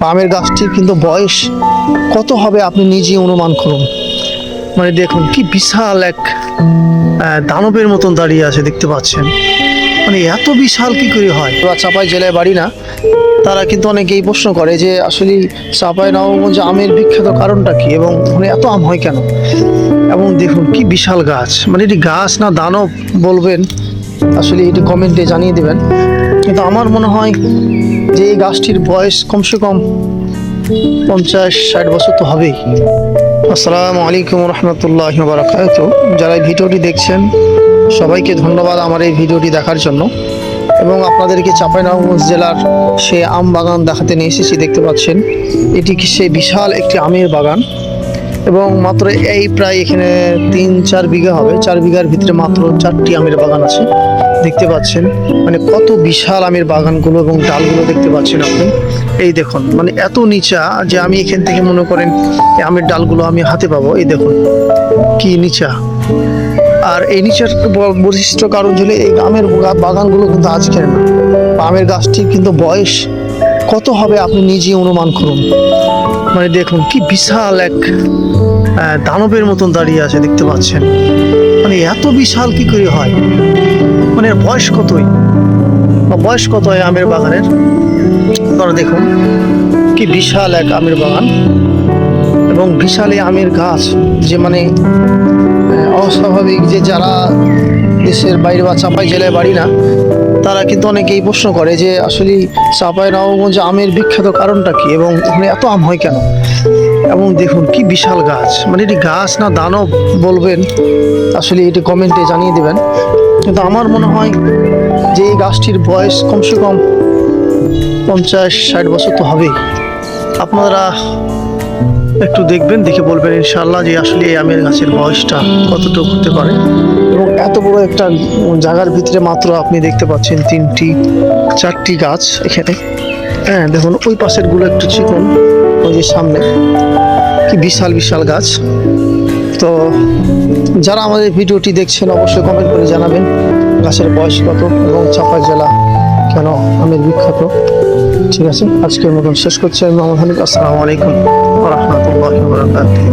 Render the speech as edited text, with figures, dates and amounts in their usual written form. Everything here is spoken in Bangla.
আমের গাছটির কিন্তু বয়স কত হবে আপনি নিজে অনুমান করুন। মানে দেখুন কি বিশাল এক দানবের মতন দাঁড়িয়ে আছে, দেখতে পাচ্ছেন। মানে এত বিশাল কি করে হয়? চাপাই জেলায় বাড়ি না, তারা কিন্তু অনেকেই প্রশ্ন করে যে আসলে চাপাই নবাবগঞ্জে আমের বিখ্যাত কারণটা কি এবং মানে এত আম হয় কেন। এবং দেখুন কি বিশাল গাছ, মানে এটি গাছ না দানব বলবেন, আসলে এটি কমেন্টে জানিয়ে দেবেন। কিন্তু আমার মনে হয় যে এই গাছটির বয়স কমসে কম 50-60 বছর তো হবেই। আসসালামু আলাইকুম রহমতুল্লাহ বারাকাতুহু। যারা এই ভিডিওটি দেখছেন সবাইকে ধন্যবাদ আমার এই ভিডিওটি দেখার জন্য। এবং আপনাদেরকে চাঁপাইনবাবগঞ্জ জেলার সে আম বাগান দেখাতে নিয়ে এসেছি। দেখতে পাচ্ছেন এটি কি সে বিশাল একটি আমের বাগান, এবং মাত্র এই প্রায় এখানে 3-4 বিঘা হবে। 4 বিঘার ভিতরে মাত্র 4টি আমের বাগান আছে, দেখতে পাচ্ছেন। মানে কত বিশাল আমের বাগানগুলো এবং ডালগুলো দেখতে পাচ্ছেন আপনি। এই দেখুন, মানে এত নিচা যে আমি এখান থেকে মনে করেন এই আমের ডালগুলো আমি হাতে পাবো। এই দেখুন কি নিচা। আর এই নিচের বৈশিষ্ট্য কারণ হলে এই আমের বাগানগুলো কিন্তু আজকের না। আমের গাছটির কিন্তু বয়স কত হবে আপনি নিজে অনুমান করুন। মানে দেখুন কি বিশাল এক দানবের মতন দাঁড়িয়ে আছে, দেখতে পাচ্ছেন। মানে এত বিশাল কি করে হয়? মানে এর বয়স কতই বা বয়স কত হয় আমের বাগানের? আপনারা দেখুন কি বিশাল এক আমের বাগান এবং বিশাল এই আমের গাছ, যে মানে অস্বাভাবিক। যে যারা দেশের বাইরে বা চাপাই জেলায় বাড়ি না, তারা কিন্তু অনেকেই প্রশ্ন করে যে আসলে চাঁপাইনবাবগঞ্জে আমের বিখ্যাত কারণটা কি এবং ওখানে এত আম হয় কেন। এবং দেখুন কি বিশাল গাছ, মানে এটি গাছ না দানব বলবেন, আসলে এটি কমেন্টে জানিয়ে দেবেন। কিন্তু আমার মনে হয় যে এই গাছটির বয়স কমসে কম 50-60 বছর তো হবেই। আপনারা একটু দেখবেন, দেখে বলবেন ইনশাআল্লাহ যে আসলে এই আমের গাছের বয়সটা কতটুকু হতে পারে। এবং এত বড় একটা জায়গার ভিতরে মাত্র আপনি দেখতে পাচ্ছেন 3-4টি গাছ এখানে। হ্যাঁ দেখুন ওই পাশের গুলো একটু চিকন, ওই যে সামনে কি বিশাল বিশাল গাছ। তো যারা আমাদের ভিডিওটি দেখছেন অবশ্যই কমেন্ট করে জানাবেন গাছের বয়স কত এবং চাঁপাই জেলা কেন আমের বিখ্যাত। ঠিক আছে, আজকের মতন শেষ করছি আমি মোহাম্মদ হানিফ। আসসালামু আলাইকুম ওয়া রাহমাতুল্লাহি ওয়া বারাকাতুহু।